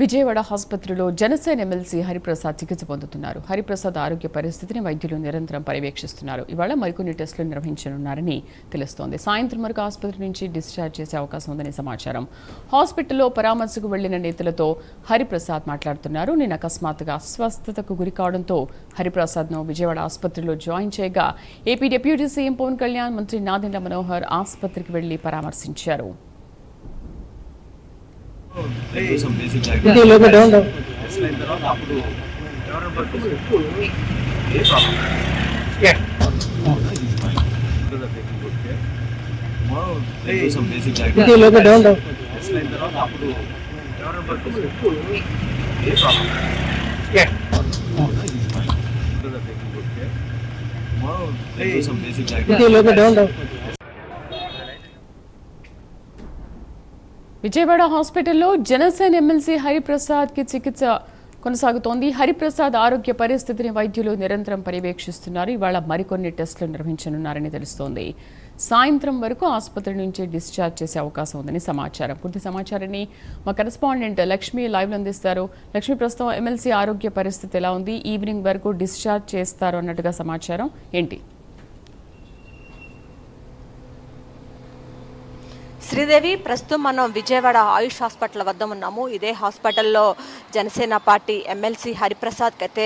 విజయవాడ ఆసుపత్రిలో జనసేన ఎమ్మెల్సీ హరిప్రసాద్ చికిత్స పొందుతున్నారు. హరిప్రసాద్ ఆరోగ్య పరిస్థితిని వైద్యులు నిరంతరం పర్యవేక్షిస్తున్నారు. ఇవాళ మరికొన్ని టెస్టులు నిర్వహించనున్నారని తెలుస్తోంది. సాయంత్రం వరకు ఆసుపత్రి నుంచి డిశ్చార్జ్ చేసే అవకాశం ఉందని సమాచారం. హాస్పిటల్లో పరామర్శకు వెళ్లిన నేతలతో హరిప్రసాద్ మాట్లాడుతున్నారు. నిన్న అకస్మాత్తుగా అస్వస్థతకు గురి కావడంతో హరిప్రసాద్ను విజయవాడ ఆసుపత్రిలో జాయిన్ చేయగా AP deputy CM Pawan Kalyan, మంత్రి నాదెండ్ల మనోహర్ ఆసుపత్రికి వెళ్లి పరామర్శించారు. some basic down. Yeah. some basic down. Yeah. some basic down. Vijayawada హాస్పిటల్లో జనసేన ఎమ్మెల్సీ హరిప్రసాద్ కి చికిత్స కొనసాగుతోంది. హరిప్రసాద్ ఆరోగ్య పరిస్థితిని వైద్యులు నిరంతరం పర్యవేక్షిస్తున్నారు. ఇవాళ మరికొన్ని టెస్టులు నిర్వహించనున్నారని తెలుస్తోంది. సాయంత్రం వరకు ఆసుపత్రి నుంచి డిశ్చార్జ్ చేసే అవకాశం ఉందని సమాచారం. పూర్తి సమాచారాన్ని మా కరెస్పాండెంట్ లక్ష్మి లైవ్లో అందిస్తారు. లక్ష్మి, ప్రస్తుతం ఎమ్మెల్సీ ఆరోగ్య పరిస్థితి ఎలా ఉంది? ఈవినింగ్ వరకు డిశ్చార్జ్ చేస్తారు అన్నట్టుగా సమాచారం ఏంటి? శ్రీదేవి, ప్రస్తుతం మనం విజయవాడ ఆయుష్ హాస్పిటల్ వద్ద ఉన్నాము. ఇదే హాస్పిటల్లో జనసేన పార్టీ ఎమ్మెల్సీ హరిప్రసాద్కి అయితే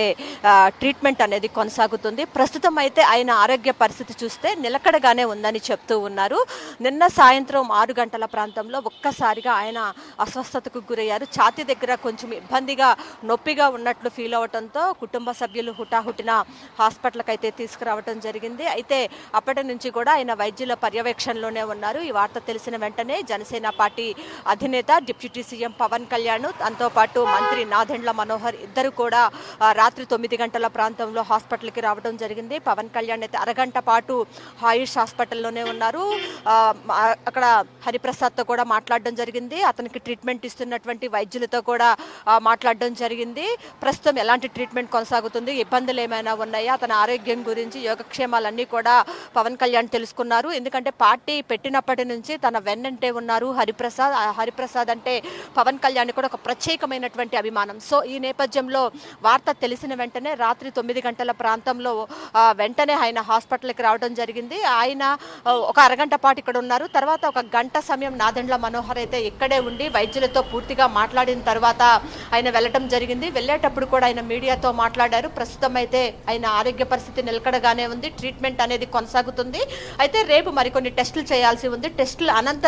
ట్రీట్మెంట్ అనేది కొనసాగుతుంది. ప్రస్తుతం అయితే ఆయన ఆరోగ్య పరిస్థితి చూస్తే నిలకడగానే ఉందని చెప్తూ ఉన్నారు. నిన్న సాయంత్రం 6 గంటల ప్రాంతంలో ఒక్కసారిగా ఆయన అస్వస్థతకు గురయ్యారు. ఛాతీ దగ్గర కొంచెం ఇబ్బందిగా నొప్పిగా ఉన్నట్లు ఫీల్ అవడంతో కుటుంబ సభ్యులు హుటాహుటిన హాస్పిటల్కి అయితే తీసుకురావడం జరిగింది. అయితే అప్పటి నుంచి కూడా ఆయన వైద్యుల పర్యవేక్షణలోనే ఉన్నారు. ఈ వార్త తెలిసిన వెంటనే జనసేన పార్టీ అధినేత డిప్యూటీ సీఎం పవన్ కళ్యాణ్, దాంతో పాటు మంత్రి నాదెండ్ల మనోహర్ ఇద్దరు కూడా రాత్రి 9 గంటల ప్రాంతంలో హాస్పిటల్కి రావడం జరిగింది. పవన్ కళ్యాణ్ అయితే అరగంట పాటు ఆయుష్ హాస్పిటల్లోనే ఉన్నారు. అక్కడ హరిప్రసాద్తో కూడా మాట్లాడడం జరిగింది. అతనికి ట్రీట్మెంట్ ఇస్తున్నటువంటి వైద్యులతో కూడా మాట్లాడడం జరిగింది. ప్రస్తుతం ఎలాంటి ట్రీట్మెంట్ కొనసాగుతుంది, ఇబ్బందులు ఏమైనా ఉన్నాయా, అతని ఆరోగ్యం గురించి, యోగక్షేమాలన్నీ కూడా పవన్ కళ్యాణ్ తెలుసుకున్నారు. ఎందుకంటే పార్టీ పెట్టినప్పటి నుంచి తన వెన్నంటే ఉన్నారు హరిప్రసాద్. హరిప్రసాద్ అంటే పవన్ కళ్యాణ్ కూడా ఒక ప్రత్యేకమైనటువంటి అభిమానం. సో ఈ నేపథ్యంలో వార్త తెలిసిన వెంటనే రాత్రి 9 గంటల ప్రాంతంలో వెంటనే ఆయన హాస్పిటల్కి రావడం జరిగింది. ఆయన ఒక అరగంట పాటు ఇక్కడ ఉన్నారు. తర్వాత ఒక గంట సమయం నాదెండ్ల మనోహర్ అయితే ఇక్కడే ఉండి వైద్యులతో పూర్తిగా మాట్లాడిన తర్వాత ఆయన వెళ్ళటం జరిగింది. వెళ్ళేటప్పుడు కూడా ఆయన మీడియాతో మాట్లాడారు. ప్రస్తుతం అయితే ఆయన ఆరోగ్య పరిస్థితి నిలకడగానే ఉంది. ట్రీట్మెంట్ అనేది కొనసాగుతుంది. అయితే రేపు మరికొన్ని టెస్టులు చేయాల్సి ఉంది. టెస్టులు అనంతరం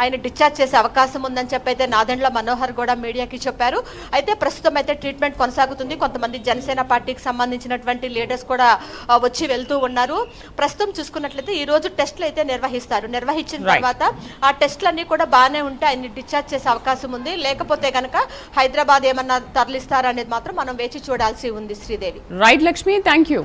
ఆయన డిశ్చార్జ్ చేసే అవకాశం ఉందని చెప్పి అయితే నాదెండ్ల మనోహర్ కూడా మీడియాకి చెప్పారు. అయితే ప్రస్తుతం అయితే ట్రీట్మెంట్ కొనసాగుతుంది. కొంతమంది జనసేన పార్టీకి సంబంధించినటువంటి లీడర్స్ కూడా వచ్చి వెళ్తూ ఉన్నారు. ప్రస్తుతం చూసుకున్నట్లయితే ఈ రోజు టెస్టులు అయితే నిర్వహిస్తారు. నిర్వహించిన తర్వాత ఆ టెస్టులన్నీ కూడా బాగానే ఉంటే ఆయన డిశ్చార్జ్ చేసే అవకాశం ఉంది. లేకపోతే కనుక హైదరాబాద్ ఏమన్నా తరలిస్తారా అనేది మాత్రం మనం వేచి చూడాల్సి ఉంది. Sridevi. Right Lakshmi, thank you.